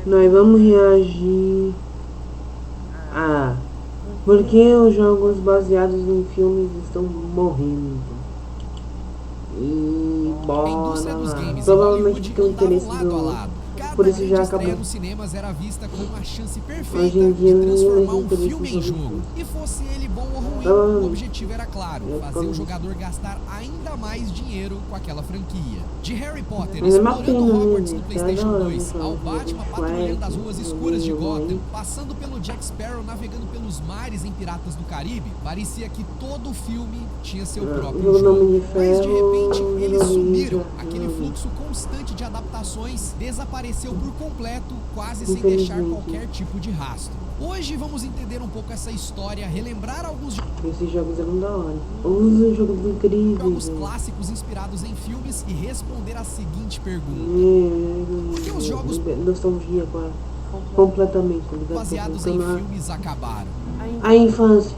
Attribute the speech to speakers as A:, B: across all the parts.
A: Nós vamos reagir a porque os jogos baseados em filmes estão morrendo. E bora lá. Provavelmente tem interesse do... Por isso já acabou.
B: Nos cinemas era vista como uma chance perfeita
A: Hoje em dia,
B: de transformar um
A: ninguém
B: filme em jogo. E fosse ele bom ou ruim, o objetivo era claro, fazer o jogador gastar ainda mais dinheiro com aquela franquia. De Harry Potter explorando Hogwarts no PlayStation 2, ao Batman patrulhando as ruas escuras de Gotham, passando pelo Jack Sparrow navegando pelos mares em Piratas do Caribe, parecia que todo o filme tinha seu próprio jogo. Mas de repente, eles sumiram. Aquele fluxo constante de adaptações desapareceu por completo, quase sem deixar qualquer tipo de rastro. Hoje vamos entender um pouco essa história, relembrar alguns
A: esses jogos eram da hora. Os jogos incríveis.
B: Jogos clássicos inspirados em filmes e responder a seguinte pergunta. Por que os jogos
A: nostalgia completamente
B: baseados em filmes acabaram?
A: A infância.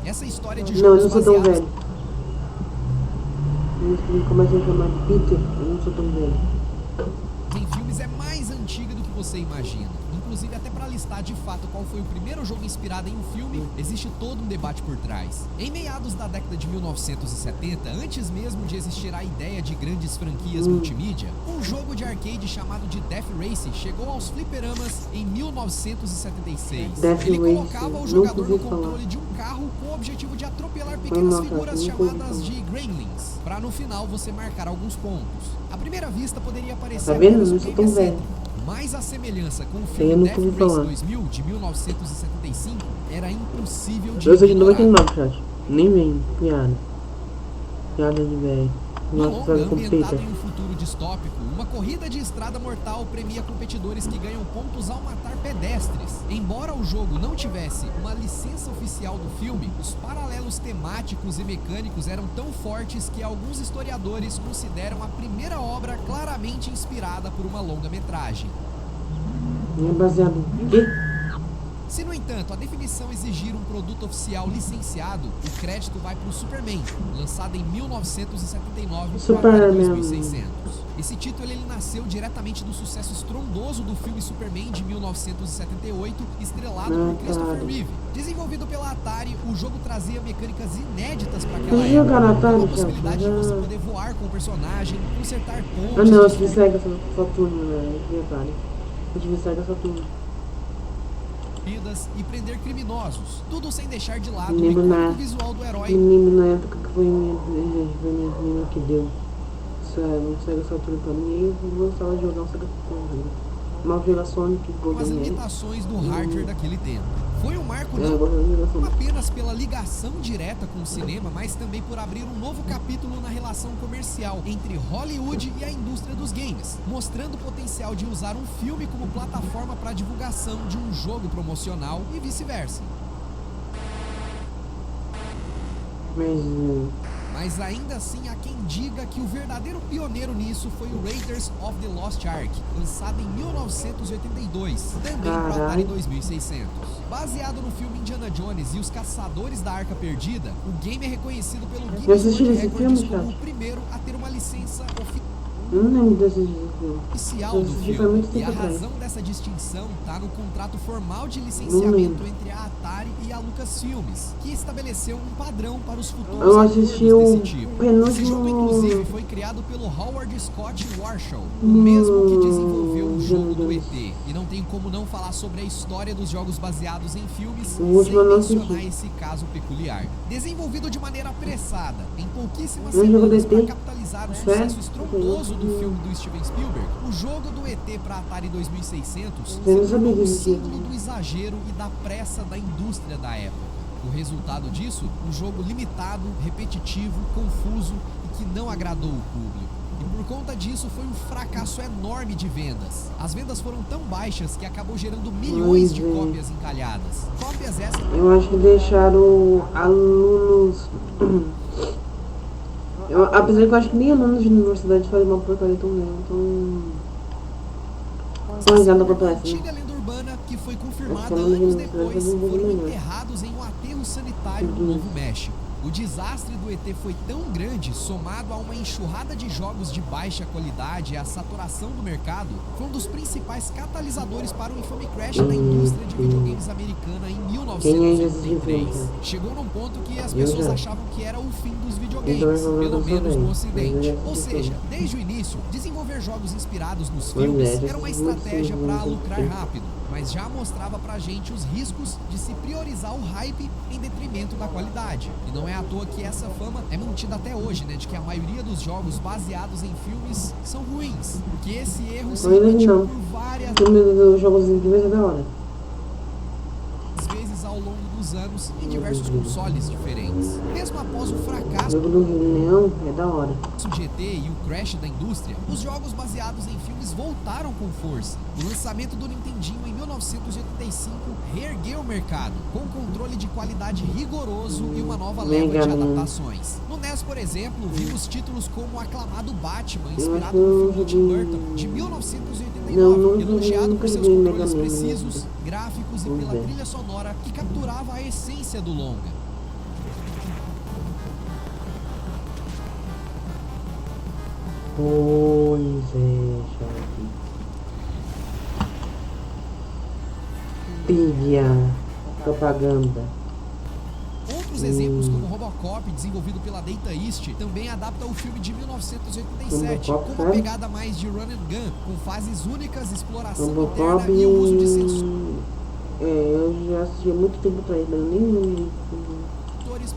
B: Essa história de jogos
A: não, eu não sou tão velho. Eles começam a chamar de Peter, eu não sou tão velho.
B: Em filmes é mais antiga do que você imagina. Inclusive, até para listar de fato qual foi o primeiro jogo inspirado em um filme, existe todo um debate por trás. Em meados da década de 1970, antes mesmo de existir a ideia de grandes franquias multimídia, um jogo de arcade chamado de Death Race chegou aos fliperamas em 1976. Ele colocava o jogador no controle de um carro com o objetivo de atropelar pequenas figuras chamadas de Gremlins, para no final você marcar alguns pontos. À primeira vista poderia parecer apenas um game excêntrico, mas a semelhança com o filme Death Race 2000 de 1975 era impossível de ignorar.
A: Nem vem, piada de velho.
B: Longa, ambientado em um futuro distópico, uma corrida de estrada mortal premia competidores que ganham pontos ao matar pedestres. Embora o jogo não tivesse uma licença oficial do filme, os paralelos temáticos e mecânicos eram tão fortes que alguns historiadores consideram a primeira obra claramente inspirada por uma longa-metragem.
A: É baseado em quê?
B: Se, no entanto, a definição exigir um produto oficial licenciado, o crédito vai para o Superman, lançado em 1979 por Atari 2600. Esse título ele nasceu diretamente do sucesso estrondoso do filme Superman de 1978, estrelado por Christopher Reeve. Desenvolvido pela Atari, o jogo trazia mecânicas inéditas para aquela época, com a possibilidade de você poder voar com o personagem, consertar pontos...
A: não, eu tive Sega Saturno, né? Eu tive Sega Saturno.
B: E prender criminosos, tudo sem deixar de lado o icônico visual do herói.
A: Lembro na época que foi minha que deu. Não Sega Saturno pra mim, eu gostava de jogar um Sega Saturno. Uma jogar Sonic,
B: com as limitações do hardware daquele tempo. Foi um marco não apenas pela ligação direta com o cinema, mas também por abrir um novo capítulo na relação comercial entre Hollywood e a indústria dos games, mostrando o potencial de usar um filme como plataforma para divulgação de um jogo promocional e vice-versa. Mas ainda assim há quem diga que o verdadeiro pioneiro nisso foi o Raiders of the Lost Ark, lançado em 1982, também para Atari 2600. Baseado no filme Indiana Jones e os Caçadores da Arca Perdida, o game é reconhecido pelo Guinness World Records como o primeiro a ter uma licença oficial do filme. E a razão dessa distinção está no contrato formal de licenciamento entre a Atari e a Lucasfilmes, que estabeleceu um padrão para os futuros acordos desse tipo. Esse jogo, inclusive, foi criado pelo Howard Scott Warshaw, o mesmo que desenvolveu o jogo do ET. E não tem como não falar sobre a história dos jogos baseados em filmes sem mencionar esse caso peculiar. Desenvolvido de maneira apressada, em pouquíssimas semanas para capitalizar o sucesso estrondoso do filme do Steven Spielberg, o jogo do ET para Atari 2600 se tornou um símbolo do exagero e da pressa da indústria da época. O resultado disso, um jogo limitado, repetitivo, confuso e que não agradou o público. E por conta disso foi um fracasso enorme de vendas. As vendas foram tão baixas que acabou gerando milhões de cópias encalhadas. Cópias essas...
A: Eu acho que deixaram alunos... apesar que eu acho que nem alunos de universidade fazem uma porcaria tão grande, então... Risada quanto essa, né?
B: Antiga lenda urbana que foi confirmada anos depois, foram enterrados em um aterro sanitário no Novo México. O desastre do ET foi tão grande, somado a uma enxurrada de jogos de baixa qualidade e a saturação do mercado, foi um dos principais catalisadores para o infame crash da indústria de videogames americana em 1983. Chegou num ponto que as pessoas achavam que era o fim dos videogames, pelo menos no ocidente. Ou seja, desde o início, desenvolver jogos inspirados nos filmes era uma estratégia para lucrar rápido, mas já mostrava pra gente os riscos de se priorizar o hype em detrimento da qualidade. E não é à toa que essa fama é mantida até hoje, né, de que a maioria dos jogos baseados em filmes são ruins, porque esse erro se repetiu por várias
A: jogos incríveis é da hora.
B: vezes ao longo dos anos em diversos consoles diferentes. Mesmo após o fracasso
A: O jogo do Leão é da hora.
B: do GT e o crash da indústria, os jogos baseados em filmes voltaram com força. O lançamento do Nintendinho em 1985 reergueu o mercado, com controle de qualidade rigoroso e uma nova leva de adaptações. No NES, por exemplo, vimos títulos como o aclamado Batman, inspirado no filme de Tim Burton, de 1989, elogiado por seus controles precisos, gráficos e pela trilha sonora que capturava a essência do longa.
A: Pois é, Charlie. Trivia. Propaganda.
B: Outros exemplos, como Robocop, desenvolvido pela Data East, também adapta o filme de 1987,
A: Robocop,
B: com uma pegada mais de run and gun, com fases únicas, exploração
A: Robocop
B: interna e o uso de sensores
A: eu já assisti há muito tempo atrás, mas eu nem lembro.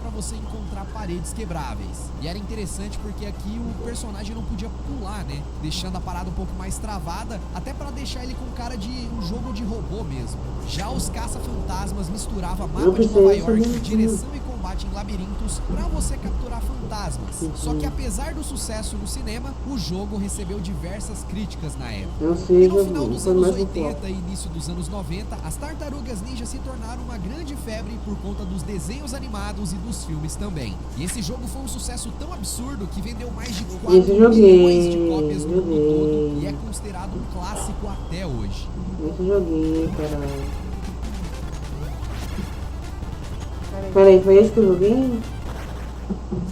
B: para você encontrar paredes quebráveis. E era interessante porque aqui o personagem não podia pular, né? Deixando a parada um pouco mais travada, até para deixar ele com cara de um jogo de robô mesmo. Já os caça-fantasmas misturava mapa de Nova York, direção e combate em labirintos para você capturar fantasmas. Só que apesar do sucesso no cinema, o jogo recebeu diversas críticas na época. E no final dos anos 80 e início dos anos 90, as Tartarugas Ninja se tornaram uma grande febre por conta dos desenhos animados e dos filmes também. E esse jogo foi um sucesso tão absurdo que vendeu mais de 4 milhões de cópias no mundo todo e é considerado um clássico até hoje.
A: Esse joguinho, caralho. Peraí, foi esse que eu joguei?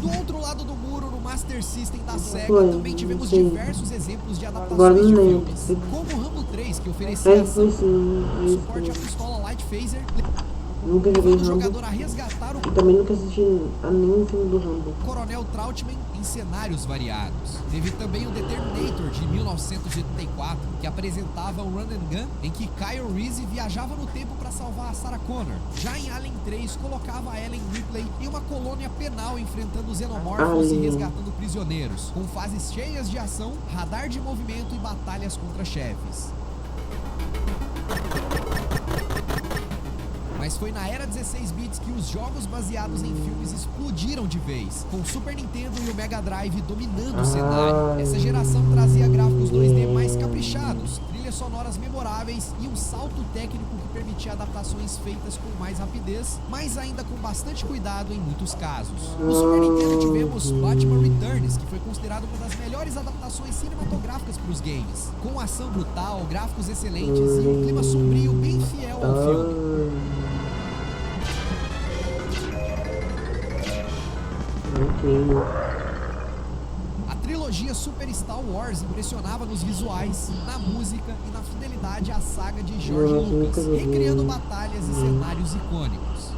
B: Do outro lado do muro, no Master System da SEGA, também tivemos diversos exemplos de
A: Agora
B: adaptações de
A: não lembro.
B: filmes, como Rambo 3, que oferecia ação,
A: Foi sim.
B: suporte à pistola Light Phaser,
A: Nunca joguei
B: levando o
A: Rambo.
B: jogador a resgatar o
A: E também nunca assisti a nenhum filme do Rambo.
B: Coronel Trautmann em cenários variados. Teve também o The Terminator de 1984, que apresentava um run and gun em que Kyle Reese viajava no tempo para salvar a Sarah Connor. Já em Alien 3, colocava a Ellen Ripley em uma colônia penal enfrentando xenomorfos e resgatando prisioneiros, com fases cheias de ação, radar de movimento e batalhas contra chefes. Mas foi na era 16 bits que os jogos baseados em filmes explodiram de vez, com o Super Nintendo e o Mega Drive dominando o cenário. Essa geração trazia gráficos 2D mais caprichados, trilhas sonoras memoráveis e um salto técnico que permitia adaptações feitas com mais rapidez, mas ainda com bastante cuidado em muitos casos. No Super Nintendo tivemos Batman Returns, que foi considerado uma das melhores adaptações cinematográficas para os games, com ação brutal, gráficos excelentes e um clima sombrio bem fiel ao filme. A trilogia Super Star Wars impressionava nos visuais, na música e na fidelidade à saga de George Lucas, recriando batalhas e cenários icônicos.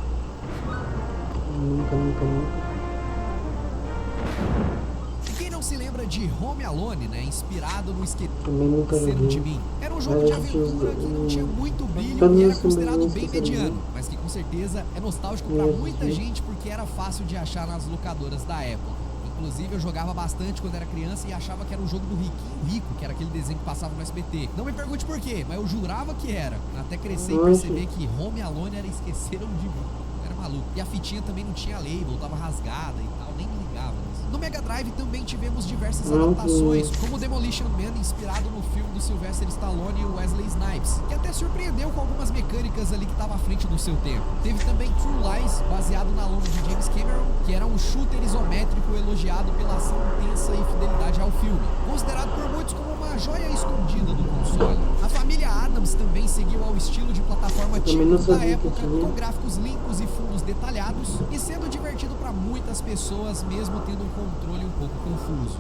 B: E quem não se lembra de Home Alone, né, inspirado no Esqueceram de Mim? Era um jogo de aventura que não tinha muito brilho e era considerado bem mediano, mas que com certeza é nostálgico para muita gente porque era fácil de achar nas locadoras da época. Inclusive eu jogava bastante quando era criança e achava que era um jogo do Riquinho Rico, que era aquele desenho que passava no SBT. Não me pergunte por quê, mas eu jurava que era. Até crescer e perceber que Home Alone era Esqueceram de Mim. Era maluco. E a fitinha também não tinha label, tava rasgada e tal, nem me ligava. No Mega Drive também tivemos diversas adaptações, como Demolition Man, inspirado no filme do Sylvester Stallone e Wesley Snipes, que até surpreendeu com algumas mecânicas ali que estava à frente do seu tempo. Teve também True Lies, baseado na longa de James Cameron, que era um shooter isométrico elogiado pela ação intensa e fidelidade ao filme, considerado por muitos como uma joia escondida do console. A família Addams também seguiu ao estilo de plataforma
A: também não
B: típico da
A: sabia que
B: época,
A: tinha.
B: com gráficos limpos e fundos detalhados, e sendo divertido para muitas pessoas, mesmo tendo um controle um pouco confuso.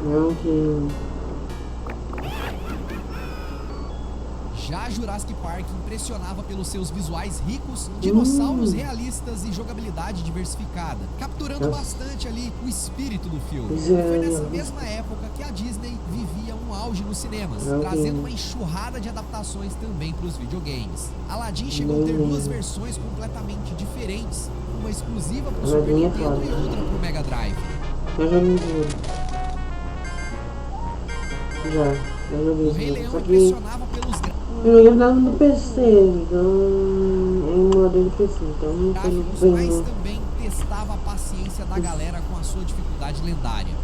A: Não que...
B: Já Jurassic Park impressionava pelos seus visuais ricos, dinossauros realistas e jogabilidade diversificada, capturando bastante ali o espírito do filme. Foi nessa mesma época que a Disney vivia um auge nos cinemas, trazendo uma enxurrada de adaptações também para os videogames. Aladdin chegou a ter duas versões completamente diferentes, uma exclusiva para o Super Nintendo e outra para o Mega Drive.
A: Eu já me vi.
B: O Rei Leão impressionava pelos
A: eu jogava no PC, então em modelo PC, então não foi
B: gráficos, mas também testava a paciência da galera com a sua dificuldade lendária.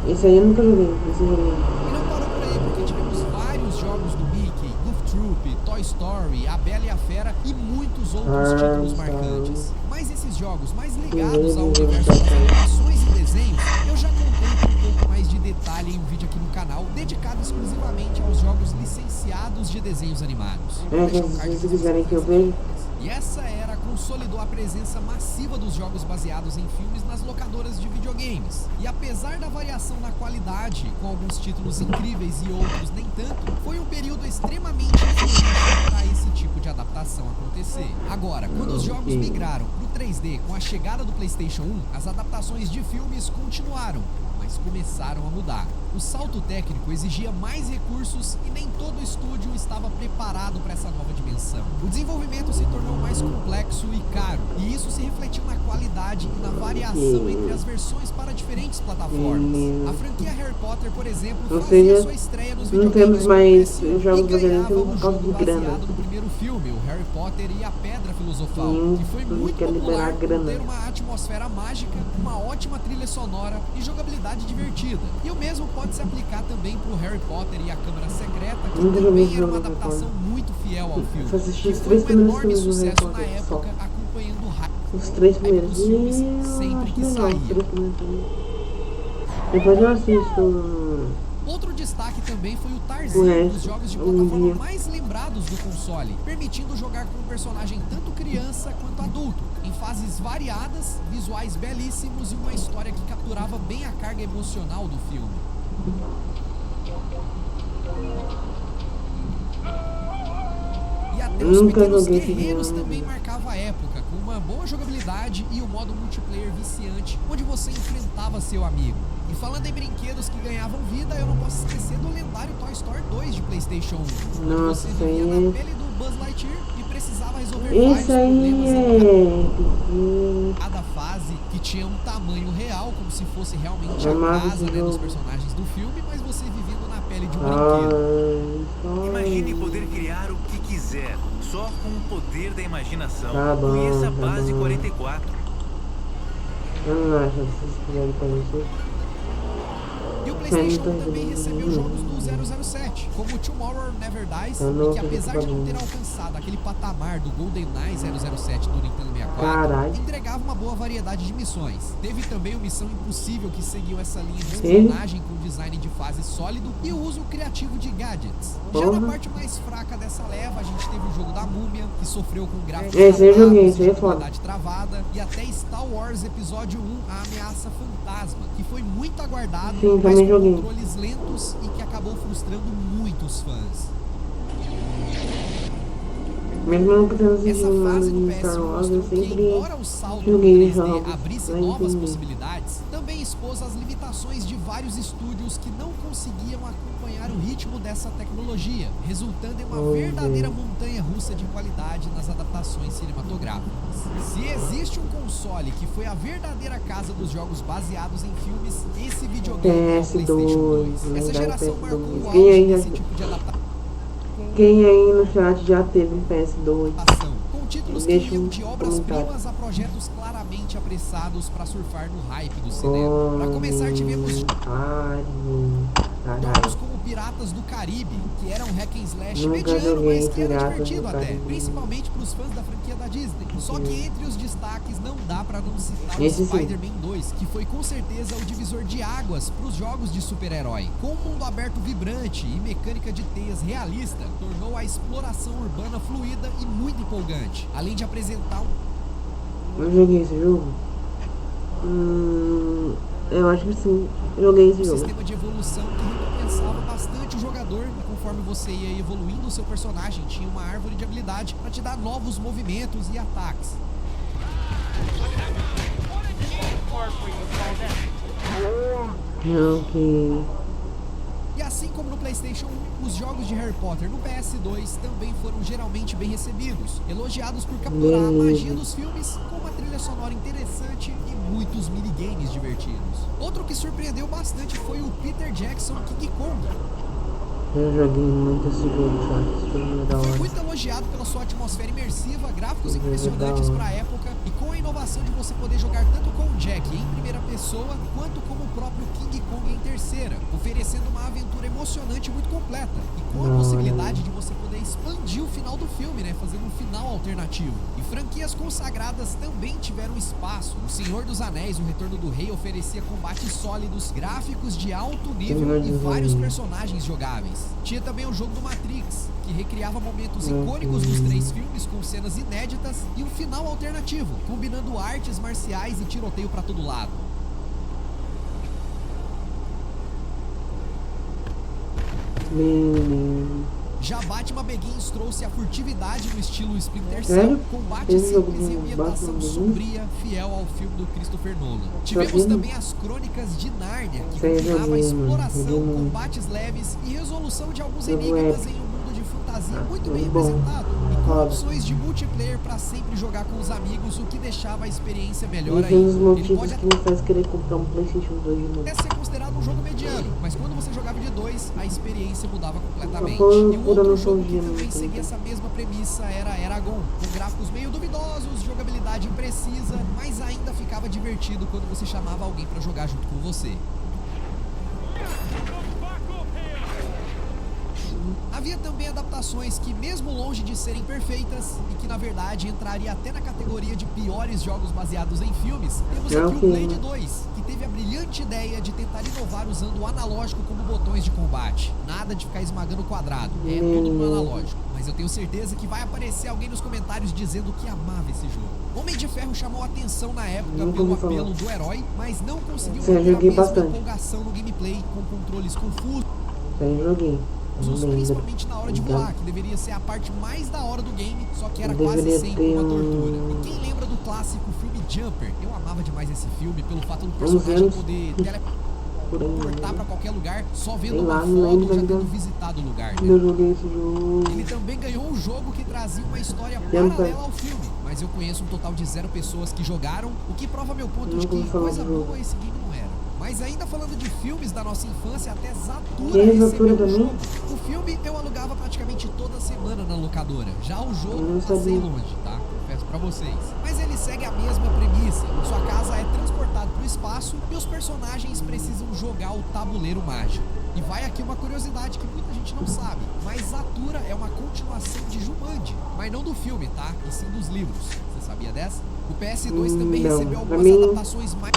A: Esse aí eu nunca joguei, esse joguei.
B: E não parou por aí, porque tivemos vários jogos do Mickey, Goof Troop, Toy Story, A Bela e a Fera e muitos outros títulos marcantes. Mas esses jogos mais ligados ao universo das animações e desenhos, eu já contei com um pouco mais de detalhe em um vídeo aqui no canal, dedicado exclusivamente aos jogos licenciados de desenhos animados.
A: Se quiserem que eu veja.
B: E essa era consolidou a presença massiva dos jogos baseados em filmes nas locadoras de videogames. E apesar da variação na qualidade, com alguns títulos incríveis e outros nem tanto, foi um período extremamente influente para esse tipo de adaptação acontecer. Agora, quando os jogos migraram para o 3D com a chegada do PlayStation 1, as adaptações de filmes continuaram, mas começaram a mudar. O salto técnico exigia mais recursos e nem todo estúdio estava preparado para essa nova dimensão. O desenvolvimento se tornou mais complexo e caro, e isso se refletiu na qualidade e na variação entre as versões para diferentes plataformas. A franquia Harry Potter, por exemplo, fazia sua estreia nos videogames
A: não temos mais jogos
B: e ganhava
A: por
B: um
A: causa
B: jogo
A: de grana.
B: baseado no primeiro filme, o Harry Potter e a Pedra Filosofal, que foi muito
A: quer
B: popular
A: liberar
B: por
A: grana.
B: ter uma atmosfera mágica, uma ótima trilha sonora e jogabilidade divertida. E o mesmo pode se aplicar também para o Harry Potter e a Câmara Secreta, que também era uma adaptação muito fiel ao filme.
A: Só assisti
B: E
A: os
B: foi
A: 3
B: um
A: primeiros
B: enorme
A: filmes do Harry
B: sucesso na
A: Potter, só.
B: época, acompanhando o hype.
A: Os 3 primeiros.
B: dos filmes
A: E eu
B: sempre
A: acho
B: que
A: legal,
B: saía.
A: os 3 primeiros também. Depois eu assisto.
B: Outro destaque também foi o Tarzan,
A: O
B: um
A: resto,
B: dos jogos de
A: um
B: plataforma
A: dia.
B: mais lembrados do console, permitindo jogar com um personagem tanto criança quanto adulto, em fases variadas, visuais belíssimos e uma história que capturava bem a carga emocional do filme. E até os
A: Nunca
B: Pequenos
A: joguei esse
B: Guerreiros
A: jogo.
B: também marcava a época, com uma boa jogabilidade e o modo multiplayer viciante, onde você enfrentava seu amigo. E falando em brinquedos que ganhavam vida, eu não posso esquecer do lendário Toy Story 2 de PlayStation 1, onde
A: Nossa,
B: você vivia
A: aí-
B: na pele do Buzz Lightyear e precisava resolver vários
A: Esse aí
B: problemas em
A: é.
B: cada fase, que tinha um tamanho real, como se fosse realmente a
A: Amava
B: casa,
A: esse
B: né, dos
A: jogo.
B: personagens do filme, mas você vivendo na pele de um brinquedo.
C: Imagine poder criar o que quiser, só com o poder da imaginação.
A: Tá bom,
C: Conheça a
A: tá
C: Base
A: bom.
C: 44.
A: Eu não acho que vocês quiserem conhecer.
B: E o PlayStation 1 também
A: Então,
B: recebeu jogos do 007, como Tomorrow Never Dies,
A: Eu não
B: e que apesar de não ter
A: acredito.
B: alcançado aquele patamar do GoldenEye 007 do Nintendo 64,
A: Caralho.
B: entregava uma boa variedade de missões. Teve também o Missão Impossível, que seguiu essa linha de
A: Ele?
B: espionagem com design de fase sólido e o uso criativo de gadgets. Já na
A: Porra.
B: parte mais fraca dessa leva, a gente teve o jogo da Múmia, que sofreu com gráficos
A: Esse eu joguei, esse aí é
B: jogabilidade travada, e até Star Wars Episódio 1, A Ameaça Fantasma, que foi muito aguardado,
A: Sim,
B: mas
A: também
B: com
A: joguei.
B: controles lentos e que acabou frustrando muitos fãs.
A: Mesmo não tendo assistido
B: Essa
A: nada
B: fase do
A: de Star
B: PS1
A: Wars, eu
B: mostrou que,
A: sempre
B: embora o salto do
A: joguei
B: 3D
A: jogos
B: abrisse
A: pra
B: novas
A: entender.
B: possibilidades, também expôs as limitações de vários estúdios que não conseguiam acompanhar o ritmo dessa tecnologia, resultando em uma verdadeira montanha-russa de qualidade nas adaptações cinematográficas. Se existe um console que foi a verdadeira casa dos jogos baseados em filmes, esse videogame é o PlayStation 2. Essa
A: PS2,
B: geração marcou o
A: PS2.
B: auge desse tipo de adaptação.
A: Quem aí no chat já teve um PS2?
B: Com títulos que
A: Deixa
B: iam
A: um
B: de obras-primas a projetos claramente apressados para surfar no hype do cinema. Para começar, tivemos
A: Comentário.
B: Jogos como Piratas do Caribe, que era um hack and slash
A: Nunca
B: mediano,
A: joguei
B: mas que era
A: Piratas
B: divertido
A: do
B: até,
A: Caribe.
B: principalmente para os fãs da franquia da Disney. Só que entre os destaques não dá para não citar
A: Esse
B: o
A: sim.
B: Spider-Man 2, que foi com certeza o divisor de águas para os jogos de super-herói. Com um mundo aberto vibrante e mecânica de teias realista, tornou a exploração urbana fluida e muito empolgante, além de apresentar
A: Eu joguei esse jogo? Eu acho que sim. Joguei esse
B: um
A: jogo.
B: sistema de evolução que recompensava bastante o jogador, e conforme você ia evoluindo o seu personagem, tinha uma árvore de habilidade para te dar novos movimentos e ataques.
A: Ok.
B: E assim como no PlayStation 1, os jogos de Harry Potter no PS2 também foram geralmente bem recebidos, elogiados por capturar a magia dos filmes com uma trilha sonora interessante e muitos minigames divertidos. Outro que surpreendeu bastante foi o Peter Jackson King Kong.
A: Eu joguei muito esse jogo, sabe? Esse jogo é da
B: Foi
A: hora.
B: muito elogiado pela sua atmosfera imersiva, gráficos
A: Esse jogo é
B: impressionantes
A: da hora.
B: para a época e com a inovação de você poder jogar tanto com o Jack em primeira pessoa quanto como o próprio King Kong em terceira, oferecendo uma aventura emocionante muito completa e com a
A: Da hora,
B: possibilidade
A: né?
B: de você poder expandir o final do filme, né, fazendo um final alternativo. E franquias consagradas também tiveram espaço. O Senhor dos Anéis, O Retorno do Rei, oferecia combates sólidos, gráficos de alto nível
A: Senhor
B: e
A: dos
B: vários
A: Anéis.
B: personagens jogáveis. Tinha também o jogo do Matrix, que recriava momentos
A: Uhum.
B: icônicos dos 3 filmes com cenas inéditas e um final alternativo, combinando artes marciais e tiroteio pra todo lado. Já Batman Begins trouxe a furtividade no estilo Splinter Cell,
A: Sério?
B: combate
A: Teve jogo
B: simples e
A: do
B: ambientação
A: Batman Begins?
B: sombria, fiel ao filme do Christopher Nolan. Tivemos
A: Sabia?
B: também as Crônicas de Nárnia, que
A: Sei,
B: combinava
A: joguei,
B: exploração,
A: mano. Joguei muito.
B: combates leves e resolução de alguns
A: Jogo
B: enigmas
A: épico.
B: em um mundo de fantasia muito
A: jogo
B: bem
A: bom.
B: representado. E com
A: Foda.
B: opções de multiplayer para sempre jogar com os amigos, o que deixava a experiência melhor
A: Esse é um dos
B: ainda. Ele
A: motivos
B: pode
A: que me faz querer comprar um PlayStation 2 de novo.
B: até ser considerado um jogo mediano, mas quando você jogava de 2, a experiência mudava completamente.
A: Só por
B: E um
A: pura
B: outro jogo que
A: nostalgia
B: também
A: mesmo,
B: seguia
A: tá?
B: essa mesma premissa era Eragon, com gráficos meio duvidosos, jogabilidade imprecisa, mas ainda ficava divertido quando você chamava alguém pra jogar junto com você. Havia também adaptações que, mesmo longe de serem perfeitas, e que na verdade entraria até na categoria de piores jogos baseados em filmes, temos aqui o Blade 2, que teve a brilhante ideia de tentar inovar usando o analógico como botões de combate. Nada de ficar esmagando o quadrado, é tudo no analógico. Mas eu tenho certeza que vai aparecer alguém nos comentários dizendo que amava esse jogo. Homem de Ferro chamou a atenção na época
A: Nunca
B: pelo
A: ouvi falar.
B: apelo do herói, mas não conseguiu
A: Sim, eu
B: manter a
A: joguei
B: mesma
A: bastante.
B: empolgação no gameplay, com controles confusos,
A: Aí joguei. Não lembro.
B: principalmente na hora de
A: Então,
B: voar, que deveria ser a parte mais da hora do game, só que era
A: Deveria
B: quase sempre
A: ter
B: uma
A: um-
B: tortura. E quem lembra do clássico filme Jumper? Eu amava demais esse filme pelo fato do
A: 11
B: personagem
A: anos.
B: poder
A: Por aí,
B: teleportar pra qualquer lugar só vendo
A: Sei
B: uma
A: lá,
B: foto
A: não lembro
B: ou já
A: ainda.
B: tendo visitado o lugar.
A: Quando eu joguei esse jogo.
B: Ele também ganhou um jogo que trazia uma história
A: Jumper.
B: paralela ao filme, mas eu conheço um total de 0 pessoas que jogaram, o que prova meu ponto de
A: Nunca
B: que
A: ouvi falar
B: coisa
A: do jogo.
B: boa esse game não era. Mas ainda falando de filmes da nossa infância, até Zatura
A: Tem
B: recebeu
A: Zatura
B: um
A: também?
B: jogo. O filme eu alugava praticamente toda semana na locadora. Já o jogo
A: Eu não
B: passei
A: sabia.
B: longe, tá? Confesso pra vocês. Mas ele segue a mesma premissa. Sua casa é transportada pro espaço e os personagens precisam jogar o tabuleiro mágico. E vai aqui uma curiosidade que muita gente não sabe, mas Zatura é uma continuação de Jumanji, mas não do filme, tá? E sim dos livros. Você sabia dessa? O PS2 também
A: Não.
B: recebeu
A: Pra
B: algumas
A: mim-
B: adaptações mais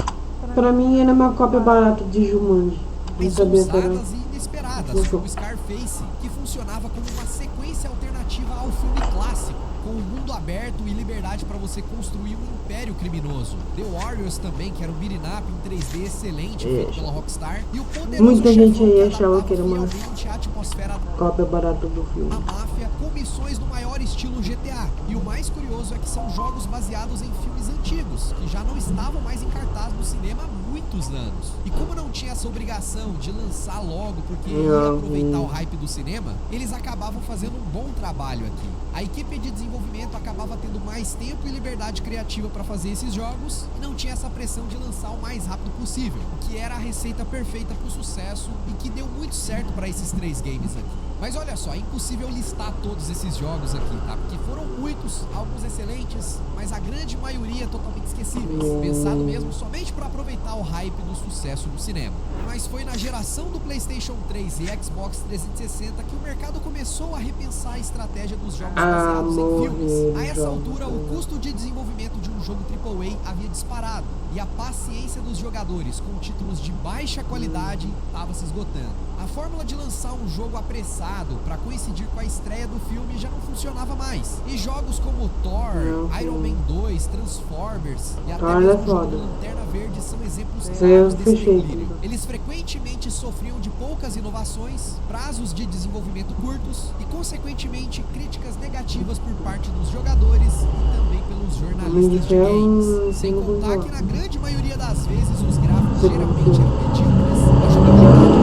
A: Pra mim era uma cópia barata de Jumanji. Não sabia que era.
B: ousadas e inesperadas, como Scarface, que funcionava como uma sequência alternativa ao filme clássico, com um mundo aberto e liberdade para você construir um império criminoso. The Warriors também, que era um beat'em up em 3D excelente, feito pela Rockstar, e o poderoso
A: Muita gente
B: chefão
A: aí
B: que
A: achava
B: adaptava
A: que era uma
B: fielmente a atmosfera
A: cópia barata do filme.
B: a máfia com missões no maior estilo GTA. E o mais curioso é que são jogos baseados em filmes antigos, que já não estavam mais em cartaz no cinema há muitos anos. E como não tinha essa obrigação de lançar logo, porque ia aproveitar o hype do cinema, eles acabavam fazendo um bom trabalho aqui. A equipe de desenvolvimento acabava tendo mais tempo e liberdade criativa para fazer esses jogos e não tinha essa pressão de lançar o mais rápido possível, o que era a receita perfeita para o sucesso e que deu muito certo para esses 3 games aqui. Mas olha só, é impossível listar todos esses jogos aqui, tá? Porque foram muitos, alguns excelentes, mas a grande maioria totalmente esquecíveis, pensado mesmo somente para aproveitar o hype do sucesso no cinema. Mas foi na geração do PlayStation 3 e Xbox 360 que o mercado começou a repensar a estratégia dos jogos baseados em filmes. A essa altura, o custo de desenvolvimento de um jogo AAA havia disparado e a paciência dos jogadores com títulos de baixa qualidade estava se esgotando. A fórmula de lançar um jogo apressado para coincidir com a estreia do filme já não funcionava mais. E jogos como Thor, Iron Man 2, Transformers e até mesmo o jogo Lanterna Verde são exemplos claros desse declínio. Eles frequentemente sofriam de poucas inovações, prazos de desenvolvimento curtos e, consequentemente, críticas negativas por parte dos jogadores e também pelos jornalistas de games. Sem contar que, na grande maioria das vezes, os gráficos geralmente eram medíocres, a jogabilidade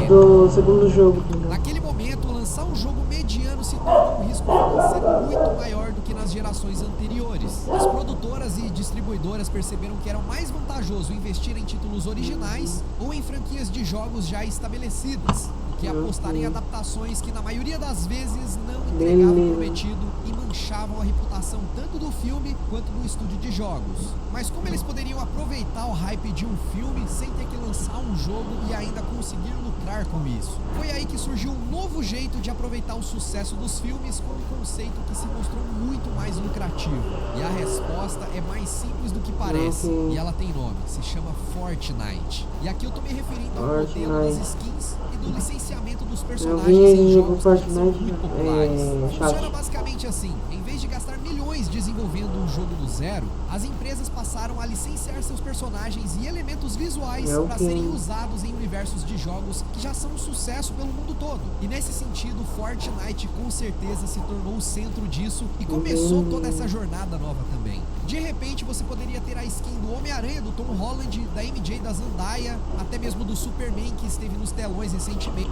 A: do segundo jogo.
B: Naquele momento, lançar um jogo mediano se tornou um risco financeiro muito maior do que nas gerações anteriores. As produtoras e distribuidoras perceberam que era mais vantajoso investir em títulos originais ou em franquias de jogos já estabelecidas, do que apostar em adaptações que na maioria das vezes não entregavam o prometido e manchavam a reputação tanto do filme quanto do estúdio de jogos. Mas como eles poderiam aproveitar o hype de um filme sem ter que lançar um jogo e ainda conseguir lucrar com isso? Foi aí que surgiu um novo jeito de aproveitar o sucesso dos filmes com um conceito que se mostrou muito mais lucrativo. E a resposta é mais simples do que parece, e ela tem nome, se chama Fortnite. E aqui eu tô me referindo ao modelo das skins e do licenciamento dos personagens em jogos que são muito populares. Funciona basicamente assim: em vez de gastar milhões desenvolvendo um jogo do zero, as empresas passaram a licenciar seus personagens e elementos visuais para serem usados em universos de jogos que já são um sucesso pelo mundo todo. E nesse sentido, Fortnite com certeza se tornou o centro disso e começou toda essa jornada nova também. De repente você poderia ter a skin do Homem-Aranha, do Tom Holland, da MJ, da Zendaya, até mesmo do Superman que esteve nos telões recentemente.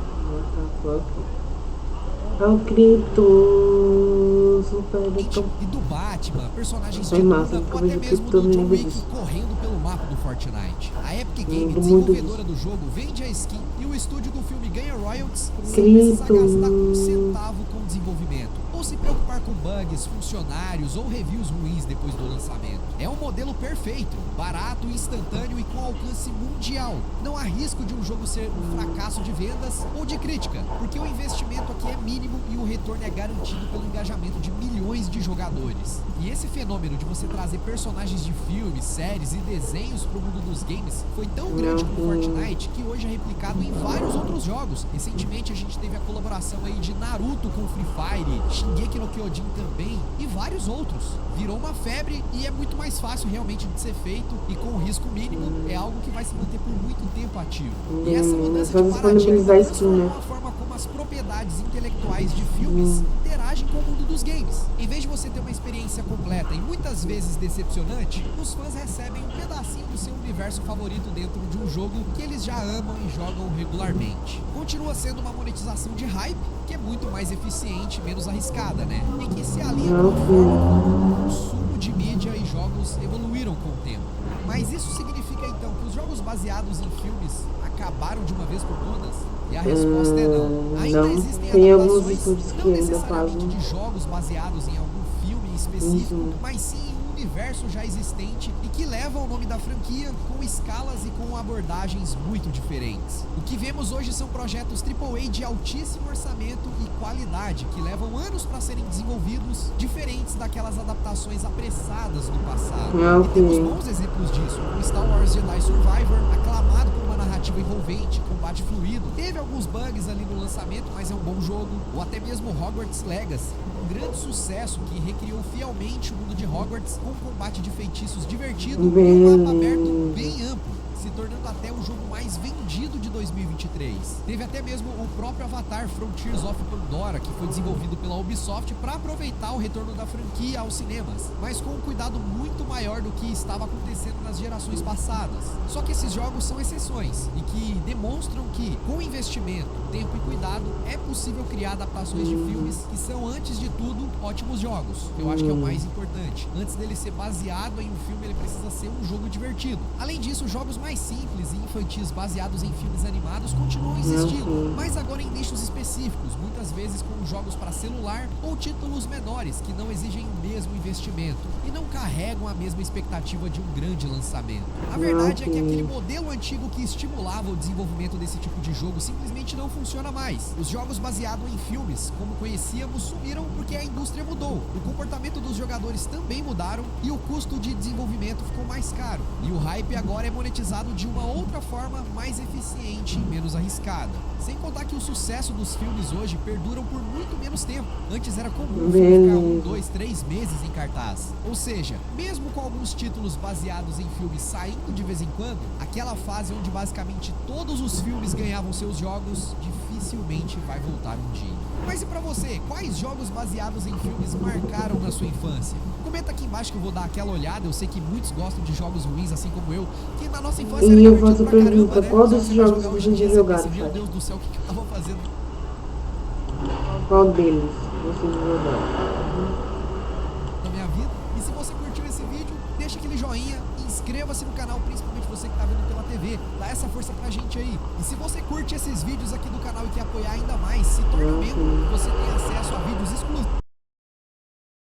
A: É o Crito,
B: e do Batman, personagens de Luna, ou até mesmo do John Wick correndo pelo mapa do Fortnite. A Epic Games, desenvolvedora do jogo, vende a skin e o estúdio do filme ganha royalties sem precisar gastar um centavo com o desenvolvimento, ou se preocupar com bugs, funcionários ou reviews ruins depois do lançamento. É um modelo perfeito, barato, instantâneo e com alcance mundial. Não há risco de um jogo ser um fracasso de vendas ou de crítica, porque o investimento aqui é mínimo e o retorno é garantido pelo engajamento de milhões de jogadores. E esse fenômeno de você trazer personagens de filmes, séries e desenhos para o mundo dos games foi tão grande com Fortnite que hoje é replicado em vários outros jogos. Recentemente a gente teve a colaboração aí de Naruto com Free Fire, Shingeki no Kyojin também e vários outros. Virou uma febre e é muito mais fácil realmente de ser feito e com risco mínimo é algo que vai se manter por muito tempo ativo. E essa mudança de paradigma transformou a forma como as propriedades intelectuais de filmes interagem com o mundo dos games. Em vez de você ter uma experiência completa e muitas vezes decepcionante, os fãs recebem um pedacinho do seu universo favorito dentro de um jogo que eles já amam e jogam regularmente. Continua sendo uma monetização de hype, que é muito mais eficiente e menos arriscada, né? E que se alinha com a forma como o consumo de mídia e jogos evoluíram com o tempo. Mas isso significa então que os jogos baseados em filmes acabaram de uma vez por todas? E a resposta é não. Ainda existem adaptações, não necessariamente de jogos baseados em algum filme específico, mas sim em um universo já existente e que leva o nome da franquia com escalas e com abordagens muito diferentes. O que vemos hoje são projetos AAA de altíssimo orçamento e qualidade que levam anos para serem desenvolvidos, diferentes daquelas adaptações apressadas do passado. E temos bons exemplos disso, como Star Wars Jedi Survivor, aclamado por uma narrativa envolvente, combate fluido, teve alguns bugs ali no lançamento, mas é um bom jogo, ou até mesmo Hogwarts Legacy, um grande sucesso que recriou fielmente o mundo de Hogwarts com um combate de feitiços divertido e um mapa aberto bem amplo. Se se tornando até o jogo mais vendido de 2023. Teve até mesmo o próprio Avatar Frontiers of Pandora, que foi desenvolvido pela Ubisoft para aproveitar o retorno da franquia aos cinemas, mas com um cuidado muito maior do que estava acontecendo nas gerações passadas. Só que esses jogos são exceções e que demonstram que, com investimento, tempo e cuidado, é possível criar adaptações de filmes que são, antes de tudo, ótimos jogos. Eu acho que é o mais importante. Antes dele ser baseado em um filme, ele precisa ser um jogo divertido. Além disso, jogos mais simples e infantis baseados em filmes animados continuam existindo, mas agora em nichos específicos, muitas vezes com jogos para celular ou títulos menores que não exigem o mesmo investimento e não carregam a mesma expectativa de um grande lançamento. A verdade é que aquele modelo antigo que estimulava o desenvolvimento desse tipo de jogo simplesmente não funciona mais. Os jogos baseados em filmes, como conhecíamos, sumiram porque a indústria mudou. O comportamento dos jogadores também mudaram e o custo de desenvolvimento ficou mais caro. E o hype agora é monetizado de uma outra forma mais eficiente e menos arriscada. Sem contar que o sucesso dos filmes hoje perduram por muito menos tempo. Antes era comum ficar 1, 2, 3 meses em cartaz. Ou seja, mesmo com alguns títulos baseados em filmes saindo de vez em quando, aquela fase onde basicamente todos os filmes ganhavam seus jogos dificilmente vai voltar um dia. Mas e pra você, quais jogos baseados em filmes marcaram na sua infância? Comenta aqui embaixo que eu vou dar aquela olhada. Eu sei que muitos gostam de jogos ruins, assim como eu, que na nossa infância
A: era
B: divertido
A: pra caramba,
B: pergunta,
A: né? Qual desses jogos você já jogado?
B: Meu Deus do céu, o que eu tava fazendo?
A: Qual deles você jogou?
B: Na minha vida. E se você curtiu esse vídeo, deixa aquele joinha, inscreva-se no canal, principalmente você que tá vendo pela TV, dá essa força pra gente aí. E se você curte esses vídeos aqui do canal e quer apoiar ainda mais, se torne membro, você tem acesso a vídeos exclusivos.